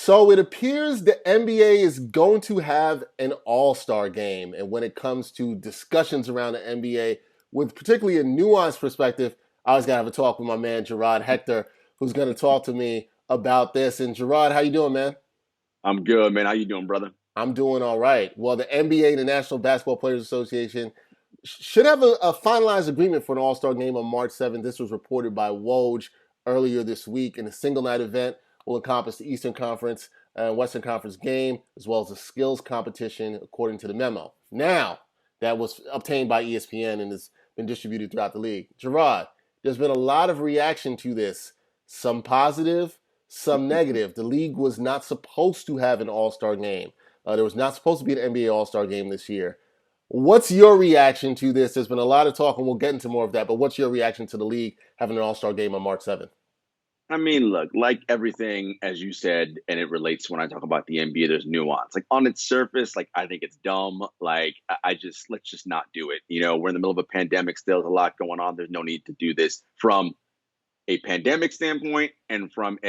So it appears the NBA is going to have an all-star game. And when it comes to discussions around the NBA, with particularly a nuanced perspective, I always got to have a talk with my man, Jarod Hector, who's going to talk to me about this. And Jarod, how you doing, man? I'm good, man. How you doing, brother? I'm doing all right. Well, the NBA, the National Basketball Players Association, should have a finalized agreement for an All Star game on March 7th. This was reported by Woj earlier this week. And a single night event will encompass the Eastern Conference and Western Conference game, as well as a skills competition, according to the memo. Now, that was obtained by ESPN and has been distributed throughout the league. Gerard, there's been a lot of reaction to this, some positive, some negative. The league was not supposed to have an All Star game. There was not supposed to be an NBA All Star game this year. What's your reaction to this? There's been a lot of talk, and we'll get into more of that, but what's your reaction to the league having an All Star game on March 7th? I mean, look, like everything, as you said, and it relates when I talk about the NBA, there's nuance. Like on its surface, like I think it's dumb. Like let's just not do it. We're in the middle of a pandemic still. There's a lot going on. There's no need to do this from a pandemic standpoint and from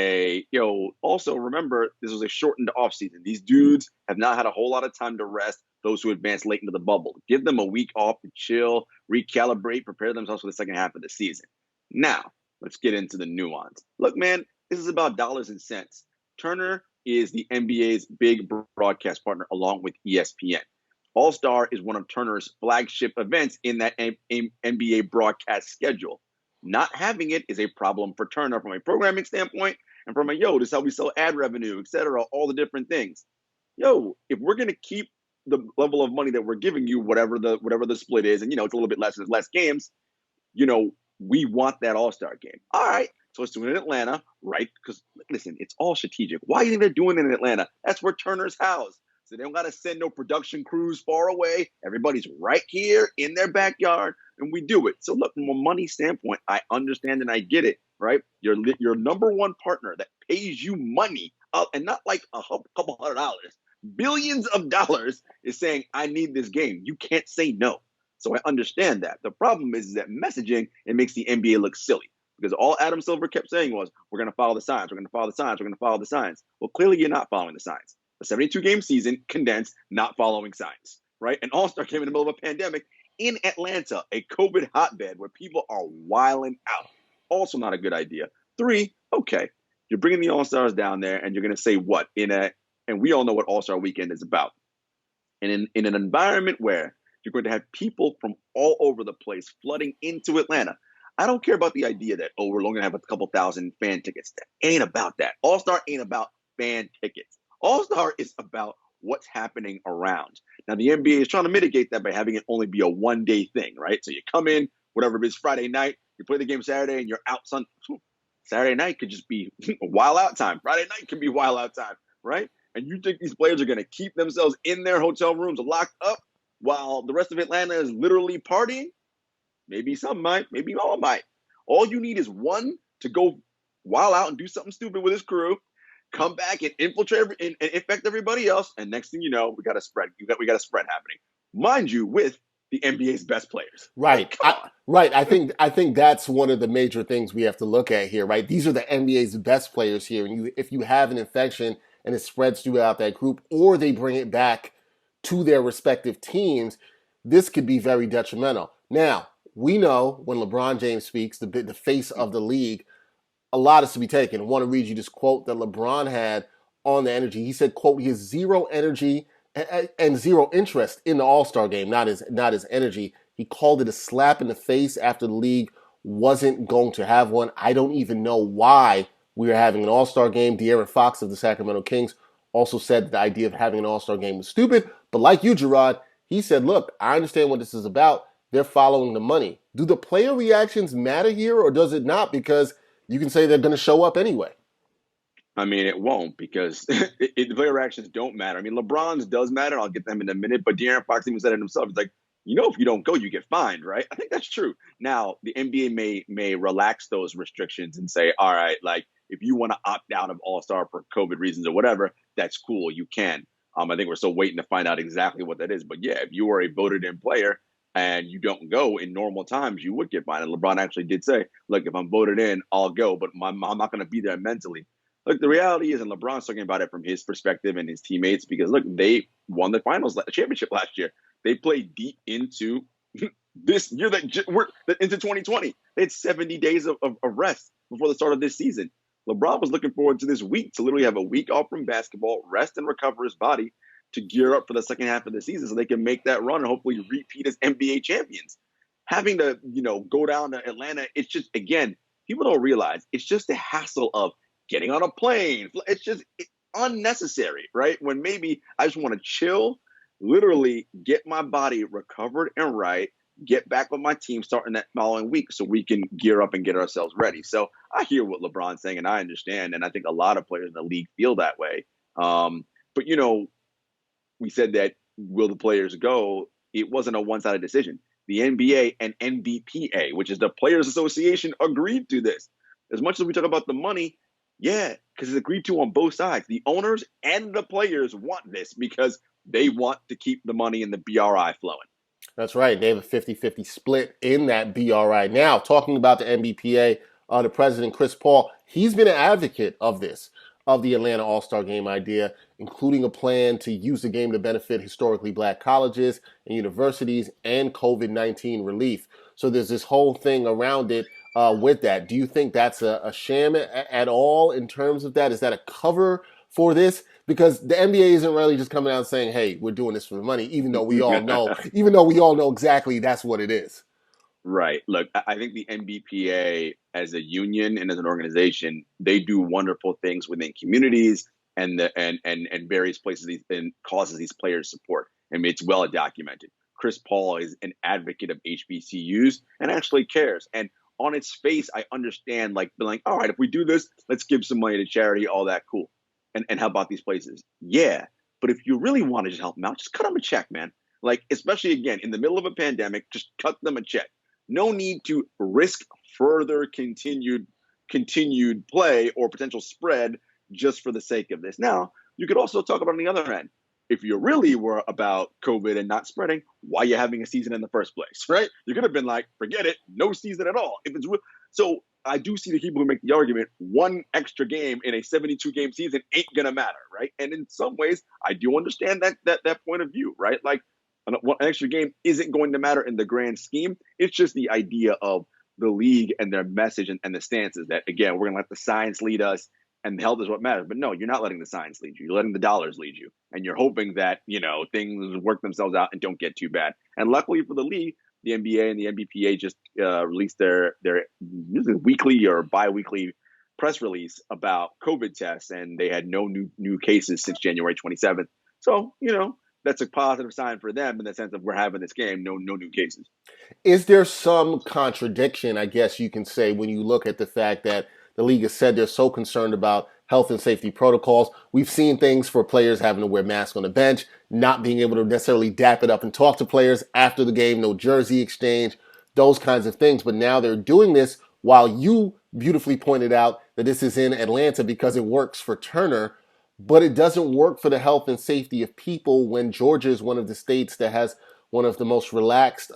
also remember, this was a shortened offseason. These dudes have not had a whole lot of time to rest. Those who advanced late into the bubble, give them a week off to chill, recalibrate, prepare themselves for the second half of the season. Now, let's get into the nuance. Look, man, this is about dollars and cents. Turner is the NBA's big broadcast partner along with ESPN. All Star is one of Turner's flagship events in that NBA broadcast schedule. Not having it is a problem for Turner from a programming standpoint and from this is how we sell ad revenue, et cetera, all the different things. If we're going to keep the level of money that we're giving you, whatever the split is, and, it's a little bit less, there's less games, we want that All-Star game. All right, so let's do it in Atlanta, right? Because, listen, it's all strategic. Why are they doing it in Atlanta? That's where Turner's housed. So they don't got to send no production crews far away. Everybody's right here in their backyard, and we do it. So look, from a money standpoint, I understand and I get it, right? Your number one partner that pays you money, and not like a couple $100, billions of dollars, is saying, I need this game. You can't say no. So I understand that. The problem is that messaging, it makes the NBA look silly. Because all Adam Silver kept saying was, we're going to follow the signs, we're going to follow the signs, we're going to follow the signs. Well, clearly you're not following the signs. A 72-game season condensed, not following signs, right? An All-Star came in the middle of a pandemic in Atlanta, a COVID hotbed where people are wilding out. Also not a good idea. 3, okay, you're bringing the All-Stars down there and you're going to say what? And we all know what All-Star Weekend is about. And in an environment where you're going to have people from all over the place flooding into Atlanta, I don't care about the idea that, we're only going to have a couple thousand fan tickets. That ain't about that. All-Star ain't about fan tickets. All-Star is about what's happening around. Now, the NBA is trying to mitigate that by having it only be a one-day thing, right? So you come in, whatever it is, Friday night, you play the game Saturday, and you're out Sunday. Saturday night could just be while out time. Friday night could be while out time, right? And you think these players are going to keep themselves in their hotel rooms locked up while the rest of Atlanta is literally partying? Maybe some might, maybe all might. All you need is one to go wild out and do something stupid with his crew, come back and infiltrate and infect everybody else, and next thing you know, we got a spread. We got a spread happening, mind you, with the NBA's best players. Right. Like, come on. Right. I think that's one of the major things we have to look at here, right? These are the NBA's best players here. And if you have an infection and it spreads throughout that group, or they bring it back to their respective teams, this could be very detrimental. Now, we know when LeBron James speaks, the face of the league, a lot is to be taken. I want to read you this quote that LeBron had on the energy. He said, quote, he has zero energy and zero interest in the All-Star game, not his energy. He called it a slap in the face after the league wasn't going to have one. I don't even know why we are having an All-Star game. De'Aaron Fox of the Sacramento Kings also said that the idea of having an All-Star game was stupid. But like you, Gerard, he said, look, I understand what this is about. They're following the money. Do the player reactions matter here, or does it not? Because you can say they're going to show up anyway. I mean, it won't because the player reactions don't matter. I mean, LeBron's does matter. I'll get them in a minute. But De'Aaron Fox even said it himself. He's like, if you don't go, you get fined, right? I think that's true. Now, the NBA may relax those restrictions and say, all right, like if you want to opt out of All-Star for COVID reasons or whatever, that's cool. You can. I think we're still waiting to find out exactly what that is. But yeah, if you are a voted-in player and you don't go in normal times, you would get fined. And LeBron actually did say, look, if I'm voted in, I'll go, but I'm not going to be there mentally. look, the reality is, and LeBron's talking about it from his perspective and his teammates, because look, they won the championship last year. They played deep into this year we're into 2020. They had 70 days of rest before the start of this season. LeBron was looking forward to this week to literally have a week off from basketball, rest and recover his body to gear up for the second half of the season so they can make that run and hopefully repeat as NBA champions. Having to, go down to Atlanta, it's just, again, people don't realize it's just the hassle of getting on a plane. It's unnecessary, right? When maybe I just want to chill, literally get my body recovered and right, get back with my team starting that following week so we can gear up and get ourselves ready. So I hear what LeBron's saying and I understand. And I think a lot of players in the league feel that way. But, we said that will the players go? It wasn't a one-sided decision. The NBA and NBPA, which is the Players Association, agreed to this. As much as we talk about the money, yeah, because it's agreed to on both sides. The owners and the players want this because they want to keep the money in the BRI flowing. That's right. They have a 50-50 split in that BRI. Now, talking about the NBPA, the president, Chris Paul, he's been an advocate of this, of the Atlanta All-Star Game idea, including a plan to use the game to benefit historically black colleges and universities and COVID-19 relief. So there's this whole thing around it with that. Do you think that's a sham at all in terms of that? Is that a cover for this? Because the NBA isn't really just coming out and saying, "Hey, we're doing this for the money," even though we all know exactly that's what it is. Right. Look, I think the NBPA as a union and as an organization, they do wonderful things within communities and various places and causes these players support. I mean, it's well documented. Chris Paul is an advocate of HBCUs and actually cares. And on its face, I understand like being like, all right, if we do this, let's give some money to charity, all that cool. And how about these places? Yeah. But if you really want to just help them out, just cut them a check, man. Like, especially again, in the middle of a pandemic, just cut them a check. No need to risk further continued play or potential spread just for the sake of this. Now, you could also talk about on the other end. If you really were about COVID and not spreading, why are you having a season in the first place, right? You could have been like, forget it, no season at all. If it's so, I do see the people who make the argument one extra game in a 72 game season ain't gonna matter, right? And in some ways, I do understand that point of view, right? Like an extra game isn't going to matter in the grand scheme. It's just the idea of the league and their message and the stances that, again, we're going to let the science lead us and the health is what matters. But no, you're not letting the science lead you. You're letting the dollars lead you. And you're hoping that, things work themselves out and don't get too bad. And luckily for the league, the NBA and the NBPA just released their weekly or bi-weekly press release about COVID tests, and they had no new cases since January 27th. So, that's a positive sign for them in the sense of we're having this game, no new cases. Is there some contradiction, I guess you can say, when you look at the fact that the league has said they're so concerned about health and safety protocols? We've seen things for players having to wear masks on the bench, not being able to necessarily dap it up and talk to players after the game, no jersey exchange, those kinds of things. But now they're doing this while you beautifully pointed out that this is in Atlanta because it works for Turner. But it doesn't work for the health and safety of people when Georgia is one of the states that has one of the most relaxed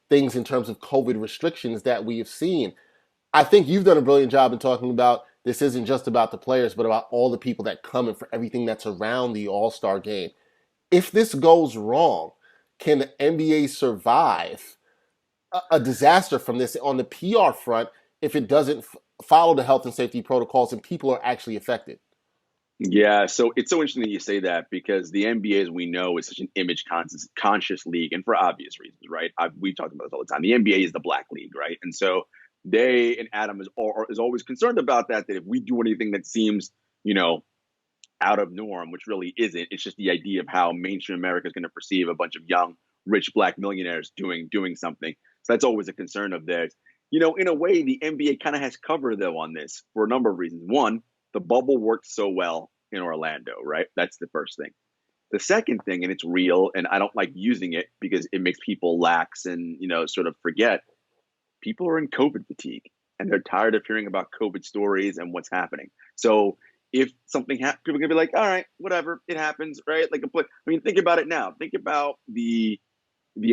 things in terms of COVID restrictions that we have seen. I think you've done a brilliant job in talking about this isn't just about the players, but about all the people that come and for everything that's around the All-Star game. If this goes wrong, can the NBA survive a disaster from this on the PR front if it doesn't follow the health and safety protocols and people are actually affected? Yeah, so it's so interesting that you say that because the NBA, as we know, is such an image conscious league, and for obvious reasons, right? We've talked about this all the time. The NBA is the black league, right? And so they and Adam is always concerned about that. That if we do anything that seems, out of norm, which really isn't, it's just the idea of how mainstream America is going to perceive a bunch of young, rich black millionaires doing something. So that's always a concern of theirs. In a way, the NBA kind of has cover though on this for a number of reasons. One, the bubble worked so well in Orlando, right? That's the first thing. The second thing, and it's real, and I don't like using it because it makes people lax and, sort of forget, people are in COVID fatigue and they're tired of hearing about COVID stories and what's happening. So if something happens, people are going to be like, all right, whatever, it happens, right? Like, think about it now. Think about the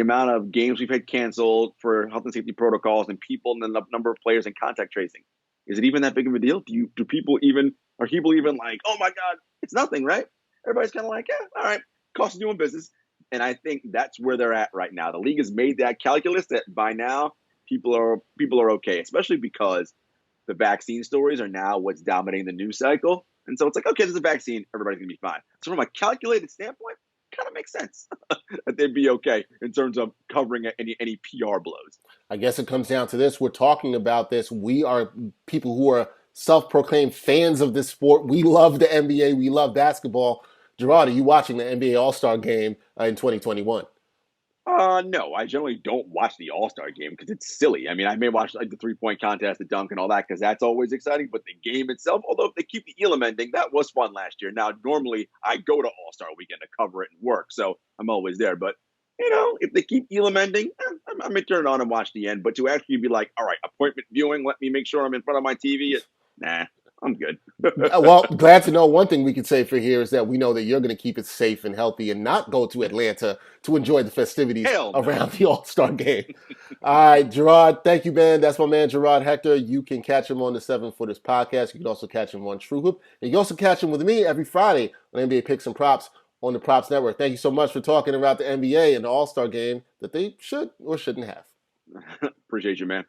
amount of games we've had canceled for health and safety protocols and people and the number of players in contact tracing. Is it even that big of a deal? Do people even Are people even like, oh my God, it's nothing, right? Everybody's kind of like, yeah, all right, cost of doing business. And I think that's where they're at right now. The league has made that calculus that by now people are okay, especially because the vaccine stories are now what's dominating the news cycle. And so it's like, okay, there's a vaccine, everybody's gonna be fine. So from a calculated standpoint, kind of makes sense that they'd be okay in terms of covering any PR blows. I guess it comes down to this. We're talking about this. We are people who are self-proclaimed fans of this sport. We love the NBA. We love basketball. Jarod, are you watching the NBA All-Star Game in 2021? No, I generally don't watch the All-Star game because it's silly. I mean, I may watch like the three-point contest, the dunk, and all that because that's always exciting. But the game itself, although if they keep the Elam ending, that was fun last year. Now, normally I go to All-Star weekend to cover it and work, so I'm always there. But if they keep Elam ending, I may turn it on and watch the end. But to actually be like, all right, appointment viewing, let me make sure I'm in front of my TV. Nah, I'm good. Well, glad to know one thing we can say for here is that we know that you're going to keep it safe and healthy and not go to Atlanta to enjoy the festivities Hell around no. the All-Star Game. All right, Jarod, thank you, man. That's my man, Jarod Hector. You can catch him on the Seven Footers podcast. You can also catch him on True Hoop. And you can also catch him with me every Friday on NBA Picks and Props on the Props Network. Thank you so much for talking about the NBA and the All-Star Game that they should or shouldn't have. Appreciate you, man.